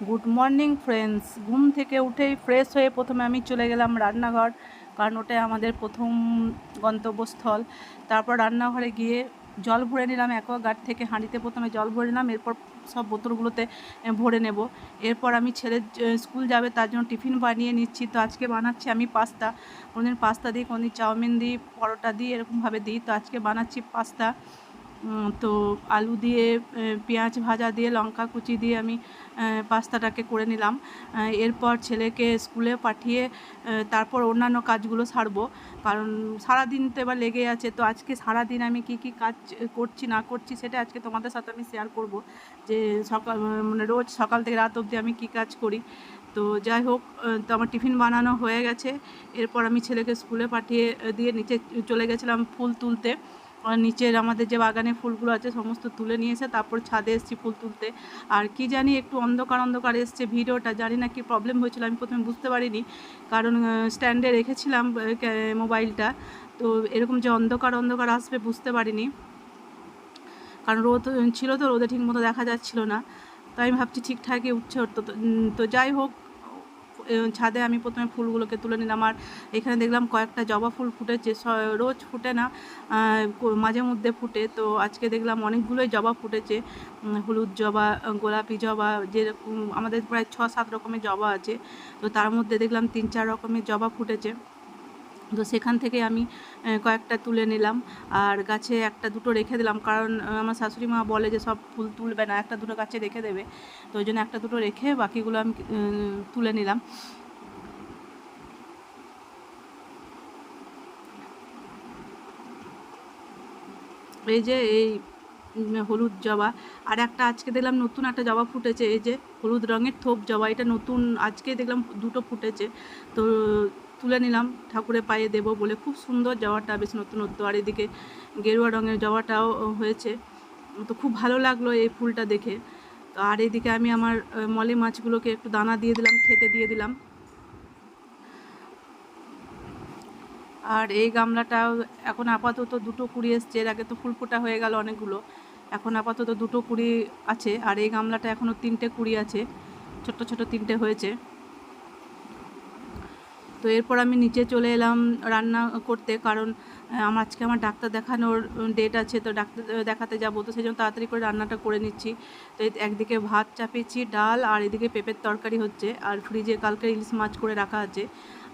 Good morning friends. ঘুম থেকে উঠেই ফ্রেশ হয়ে প্রথমে আমি চলে গেলাম রান্নাঘর, কারণ ওটাই আমাদের প্রথম গন্তব্যস্থল। তারপর রান্নাঘরে গিয়ে জল ভরে নিলাম অ্যাকোয়াগার্ড থেকে, হাঁড়িতে প্রথমে জল ভরে নিলাম, এরপর সব বোতলগুলোতে ভরে নেব। এরপর আমি ছেলের স্কুল যাবে তার জন্য টিফিন বানিয়ে নিচ্ছি। তো আজকে বানাচ্ছি আমি পাস্তা। কোনোদিন পাস্তা দিই, কোনোদিন চাউমিন দিই, পরোটা দিই, এরকমভাবে দিই। তো আজকে বানাচ্ছি পাস্তা। তো আলু দিয়ে, পেঁয়াজ ভাজা দিয়ে, লঙ্কা কুচি দিয়ে আমি পাস্তাটাকে করে নিলাম। এরপর ছেলেকে স্কুলে পাঠিয়ে তারপর অন্যান্য কাজগুলো সারবো, কারণ সারাদিন তো এবার লেগে আছে। তো আজকে সারাদিন আমি কি কি কাজ করছি না করছি সেটা আজকে তোমাদের সাথে আমি শেয়ার করব, যে সকাল মানে রোজ সকাল থেকে রাত অবধি আমি কি কাজ করি। তো যাই হোক, তো আমার টিফিন বানানো হয়ে গেছে। এরপর আমি ছেলেকে স্কুলে পাঠিয়ে দিয়ে নিচে চলে গেছিলাম ফুল তুলতে। নিচের আমাদের যে বাগানে ফুলগুলো আছে সমস্ত তুলে নিয়ে এসে তারপর ছাদে এসেছি ফুল তুলতে। আর কি জানি একটু অন্ধকার অন্ধকার এসছে ভিডিওটা, জানি না কি প্রবলেম হয়েছিল, আমি প্রথমে বুঝতে পারিনি, কারণ স্ট্যান্ডে রেখেছিলাম মোবাইলটা। তো এরকম যে অন্ধকার অন্ধকার আসবে বুঝতে পারিনি, কারণ রোদ ছিল, তো রোদে ঠিক মতো দেখা যাচ্ছিল না। তো আমি ভাবছি ঠিকঠাকই উঠছে তো। তো যাই হোক, ছাদে আমি প্রথমে ফুলগুলোকে তুলে নিলাম। আর এখানে দেখলাম কয়েকটা জবা ফুল ফুটেছে, রোজ ফুটে না, মাঝে মধ্যে ফুটে। তো আজকে দেখলাম অনেকগুলোই জবা ফুটেছে, হলুদ জবা, গোলাপি জবা, যেরকম আমাদের প্রায় 6-7 রকমের জবা আছে। তো তার মধ্যে দেখলাম 3-4 রকমের জবা ফুটেছে। তো সেখান থেকে আমি কয়েকটা তুলে নিলাম, আর গাছে একটা দুটো রেখে দিলাম, কারণ আমার শাশুড়ি মা বলে যে সব ফুল তুলবে না, একটা দুটো গাছে রেখে দেবে। তো ওই জন্য একটা দুটো রেখে বাকিগুলো আমি তুলে নিলাম। এই যে এই হলুদ জবা, আর একটা আজকে দেখলাম নতুন একটা জবা ফুটেছে, এই যে হলুদ রঙের থোপ জবা, এটা নতুন আজকে দেখলাম দুটো ফুটেছে। তো তুলে নিলাম, ঠাকুরের পায়ে দেবো বলে। খুব সুন্দর জবাটা, বেশ নতুনত্ব। আর এদিকে গেরুয়া রঙের জবাটাও হয়েছে, তো খুব ভালো লাগলো এই ফুলটা দেখে। তো আর এদিকে আমি আমার মলে মাছগুলোকে একটু দানা দিয়ে দিলাম, খেতে দিয়ে দিলাম। আর এই গামলাটাও এখন আপাতত দুটো কুড়ি এসছে, এর আগে তো ফুল ফোটা হয়ে গেল অনেকগুলো, এখন আপাতত দুটো কুড়ি আছে। আর এই গামলাটা এখনও 3টে কুড়ি আছে, ছোট ছোট 3টে হয়েছে। তো এরপর আমি নিচে চলে এলাম রান্না করতে, কারণ আজকে আমার ডাক্তার দেখানোর ডেট আছে। তো ডাক্তার দেখাতে যাবো, তো সেই জন্য তাড়াতাড়ি করে রান্নাটা করে নিচ্ছি। তো একদিকে ভাত চাপিয়েছি, ডাল, আর এদিকে পেঁপের তরকারি হচ্ছে, আর ফ্রিজে কালকে ইলিশ মাছ করে রাখা আছে।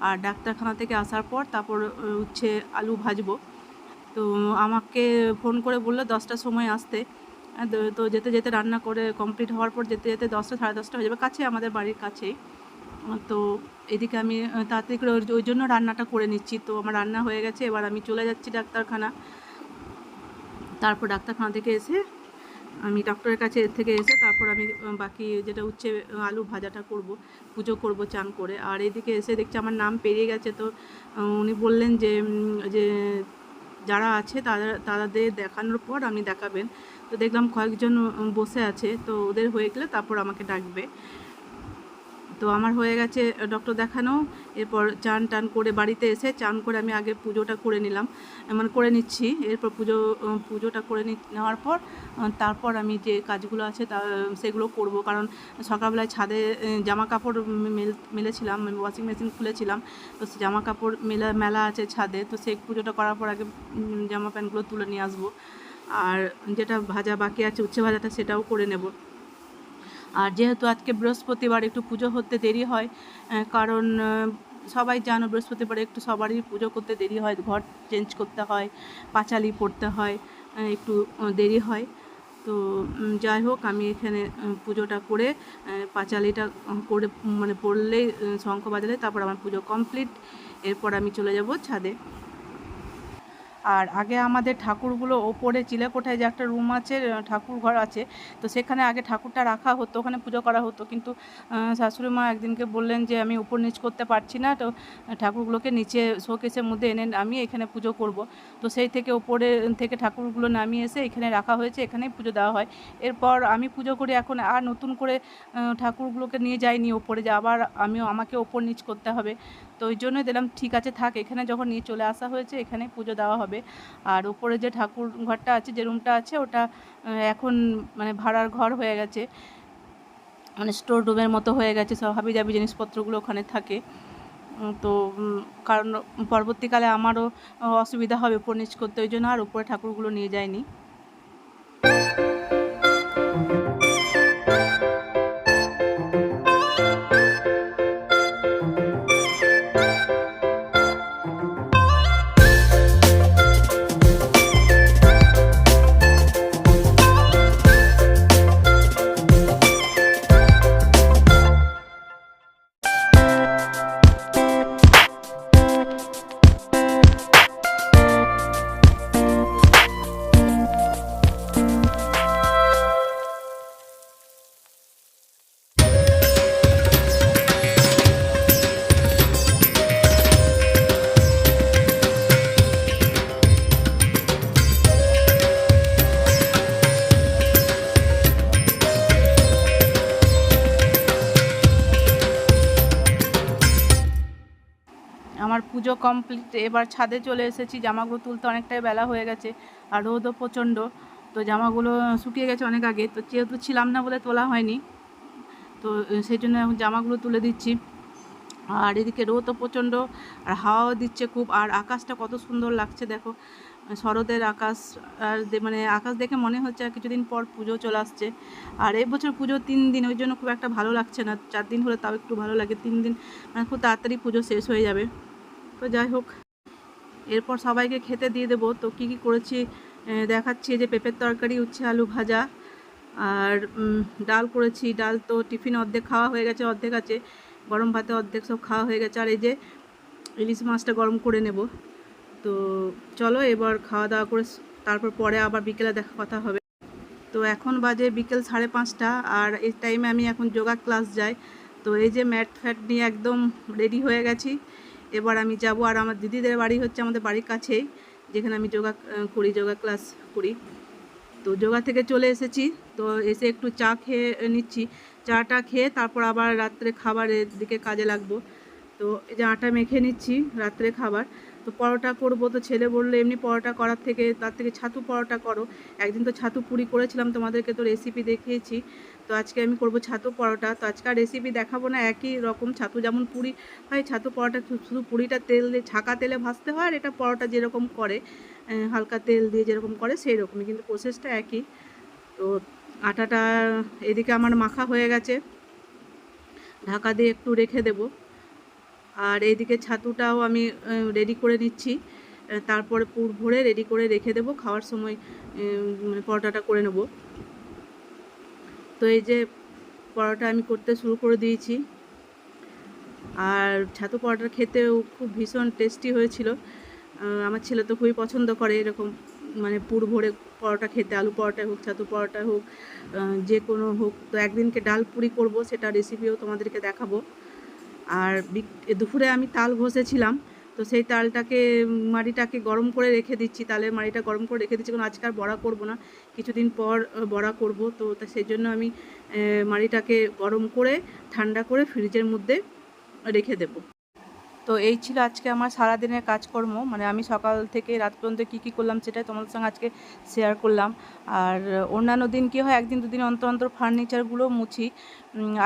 আর ডাক্তারখানা থেকে আসার পর তারপর উচ্ছে আলু ভাজবো। তো আমাকে ফোন করে বললো 10টার সময় আসতে। তো যেতে যেতে রান্না করে কমপ্লিট হওয়ার পর যেতে যেতে 10টা সাড়ে 10টা হয়ে যাবে, কাছে আমাদের বাড়ির কাছেই। তো এদিকে আমি তাড়াতাড়ি করে ওই জন্য রান্নাটা করে নিচ্ছি। তো আমার রান্না হয়ে গেছে, এবার আমি চলে যাচ্ছি ডাক্তারখানা। তারপর ডাক্তারখানা থেকে এসে আমি ডক্টরের কাছে থেকে এসে তারপর আমি বাকি যেটা উচ্ছে আলু ভাজাটা করব, পুজো করব চান করে। আর এদিকে এসে দেখছি আমার নাম পেরিয়ে গেছে। তো উনি বললেন যে যে যারা আছে তাদের দেখানোর পর আপনি দেখাবেন। তো দেখলাম কয়েকজন বসে আছে, তো ওদের হয়ে গেলে তারপর আমাকে ডাকবে। তো আমার হয়ে গেছে ডক্টর দেখানো। এরপর চান টান করে বাড়িতে এসে চান করে আমি আগে পুজোটা করে নিলাম, মানে করে নিচ্ছি। এরপর পুজোটা করে নেওয়ার পর তারপর আমি যে কাজগুলো আছে সেগুলো করব, কারণ সকালবেলায় ছাদে জামা কাপড় মেলেছিলাম, ওয়াশিং মেশিন খুলেছিলাম। তো সে জামা কাপড় মেলা আছে ছাদে, তো সেই পুজোটা করার পর আগে জামা প্যান্টগুলো তুলে নিয়ে আসবো। আর যেটা ভাজা বাকি আছে উচ্ছে ভাজাটা, সেটাও করে নেব। আর যেহেতু আজকে বৃহস্পতিবার একটু পুজো হতে দেরি হয়, কারণ সবাই জানো বৃহস্পতিবার একটু সবারই পুজো করতে দেরি হয়, ঘর চেঞ্জ করতে হয়, পাঁচালি পড়তে হয়, একটু দেরি হয়। তো যাই হোক, আমি এখানে পুজোটা করে পাঁচালিটা করে মানে পড়লেই শঙ্খ বাজালে তারপর আমার পুজো কমপ্লিট। এরপর আমি চলে যাব ছাদে। আর আগে আমাদের ঠাকুরগুলো ওপরে চিলেকোঠায় যে একটা রুম আছে, ঠাকুর ঘর আছে, তো সেখানে আগে ঠাকুরটা রাখা হতো, ওখানে পুজো করা হতো। কিন্তু শাশুড়ি মা একদিনকে বললেন যে আমি উপর নিচ করতে পারছি না, তো ঠাকুরগুলোকে নিচে শোকেসের মধ্যে এনে আমি এখানে পুজো করব। তো সেই থেকে ওপরে থেকে ঠাকুরগুলো নামিয়ে এসে এখানে রাখা হয়েছে, এখানেই পুজো দেওয়া হয়। এরপর আমি পুজো করি, এখন আর নতুন করে ঠাকুরগুলোকে নিয়ে যাইনি ওপরে, যে আবার আমাকে ওপর নিচ করতে হবে। তো ওই জন্যই দিলাম ঠিক আছে থাক, এখানে যখন নিয়ে চলে আসা হয়েছে এখানেই পুজো দেওয়া হবে। আর উপরে যে ঠাকুর ঘরটা আছে, যে রুমটা আছে, ওটা এখন মানে ভাড়ার ঘর হয়ে গেছে। মানে স্টোর রুমের মতো হয়ে গেছে, সব হাবিজাবি জিনিসপত্রগুলো ওখানে থাকে। তো কারণ পরবর্তীকালে আমারও অসুবিধা হবে উপর নিচ করতে, ওই জন্য আর উপরে ঠাকুরগুলো নিয়ে যায়নি। আমার পুজো কমপ্লিট, এবার ছাদে চলে এসেছি। জামাগুলো তুলতে অনেকটাই বেলা হয়ে গেছে, আর রোদও প্রচণ্ড। তো জামাগুলো শুকিয়ে গেছে অনেক আগে, তো যেহেতু ছিলাম না বলে তোলা হয়নি, তো সেই জন্য এখন জামাগুলো তুলে দিচ্ছি। আর এদিকে রোদও প্রচণ্ড, আর হাওয়াও দিচ্ছে খুব, আর আকাশটা কত সুন্দর লাগছে দেখো, শরতের আকাশ। আর মানে আকাশ দেখে মনে হচ্ছে আর কিছুদিন পর পুজো চলে আসছে। আর এই বছর পুজো 3 দিন, ওই জন্য খুব একটা ভালো লাগছে না। 4 দিন হলে তাও একটু ভালো লাগে, 3 দিন মানে খুব তাড়াতাড়ি পুজো শেষ হয়ে যাবে। তো যাই হোক, এরপর সবাইকে খেতে দিয়ে দেবো। তো কী কী করেছি দেখাচ্ছি। যে পেঁপের তরকারি, উচ্ছে আলু ভাজা, আর ডাল করেছি। ডাল তো টিফিন অর্ধেক খাওয়া হয়ে গেছে, অর্ধেক আছে, গরম ভাতে অর্ধেক সব খাওয়া হয়ে গেছে। আর এই যে ইলিশ মাছটা গরম করে নেব। তো চলো এবার খাওয়া দাওয়া করে তারপর পরে আবার বিকেলে দেখা কথা হবে। তো এখন বাজে বিকেল 5:30, আর এই টাইমে আমি এখন যোগা ক্লাস যাই। তো এই যে ম্যাট ফ্যাট নিয়ে একদম রেডি হয়ে গেছি। এবার আমি যাব, আর আমার দিদিদের বাড়ি হচ্ছে আমাদের বাড়ির কাছেই, যেখানে আমি যোগা ক্লাস করি। তো যোগা থেকে চলে এসেছি, তো এসে একটু চা খেয়ে নিচ্ছি। চাটা খেয়ে তারপর আবার রাত্রে খাবারের দিকে কাজে লাগবো। তো এই যে আটা মেখে নিচ্ছি রাত্রে খাবার। তো পরোটা করব, তো ছেলে বললো এমনি পরোটা করার থেকে তার থেকে ছাতু পরোটা করো। একদিন তো ছাতু পুরি করেছিলাম, তোমাদেরকে তো রেসিপি দেখিয়েছি। তো আজকে আমি করব ছাতু পরোটা। তো আজকে আর রেসিপি দেখাবো না, একই রকম ছাতু যেমন পুরি হয়, ছাতু পরোটা শুধু পুরিটা তেল দিয়ে ছাঁকা তেলে ভাজতে হয়, আর এটা পরোটা যেরকম করে হালকা তেল দিয়ে যেরকম করে সেই রকমই, কিন্তু প্রসেসটা একই। তো আটাটা এদিকে আমার মাখা হয়ে গেছে, ঢাকা দিয়ে একটু রেখে দেব। আর এইদিকে ছাতুটাও আমি রেডি করে নিচ্ছি, তারপরে পুর ভরে রেডি করে রেখে দেব, খাওয়ার সময় মানে পরোটাটা করে নেব। তো এই যে পরোটা আমি করতে শুরু করে দিয়েছি। আর ছাতু পরোটা খেতেও খুব ভীষণ টেস্টি হয়েছিল। আমার ছেলে তো খুবই পছন্দ করে এরকম মানে পুর ভরে পরোটা খেতে, আলু পরোটা হোক, ছাতু পরোটা হোক, যে কোনো হোক। তো একদিনকে ডাল পুরি করব, সেটা রেসিপিও তোমাদেরকে দেখাবো। আর দুপুরে আমি তাল ঘষেছিলাম, তো সেই তালটাকে মাড়িটাকে গরম করে রেখে দিচ্ছি, তালের মাড়িটা গরম করে রেখে দিচ্ছি, কারণ আজকে আর বড়া করবো না, কিছুদিন পর বড়া করব। তো সেই জন্য আমি মাড়িটাকে গরম করে ঠান্ডা করে ফ্রিজের মধ্যে রেখে দেবো। তো এই ছিল আজকে আমার সারাদিনের কাজকর্ম, মানে আমি সকাল থেকে রাত পর্যন্ত কী কী করলাম সেটাই তোমাদের সঙ্গে আজকে শেয়ার করলাম। আর অন্যান্য দিন কী হয়, একদিন দুদিন অন্তর অন্তর ফার্নিচারগুলো মুছি।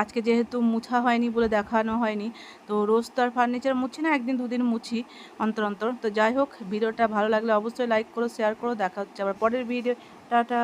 আজকে যেহেতু মুছা হয়নি বলে দেখানো হয়নি, তো রোজ তো আর ফার্নিচার মুছি না, একদিন দুদিন মুছি অন্তর অন্তর। তো যাই হোক, ভিডিওটা ভালো লাগলে অবশ্যই লাইক করো, শেয়ার করো। দেখা হচ্ছে আবার পরের ভিডিও। টাটা।